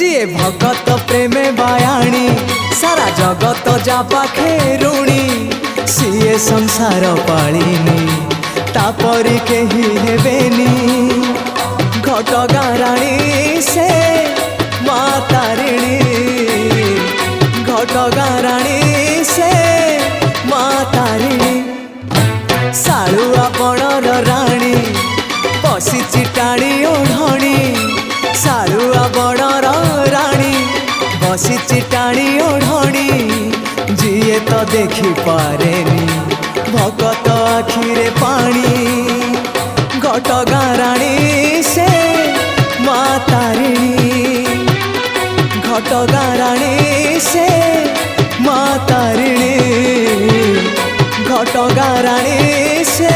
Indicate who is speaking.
Speaker 1: जिए भगत प्रेमे बायाणी सारा जगत जा पाखे ऋणी सीए संसार पालिनी तापरी केही हेबेनी घटगाँ राणी से माँ तारिणी घटगाँ राणी से माँ तारिणी सालुआ बणर राणी बसिची टाणी ओढ़णी सालुआ बणर राणी बसिची टाणी ओढ़णी जिए तो देखी पारेनी भगत आखिरे पानी घटगाँ राणी से माँ तारिणी घटगाँ राणी से माँ तारिणी घटगाँ राणी से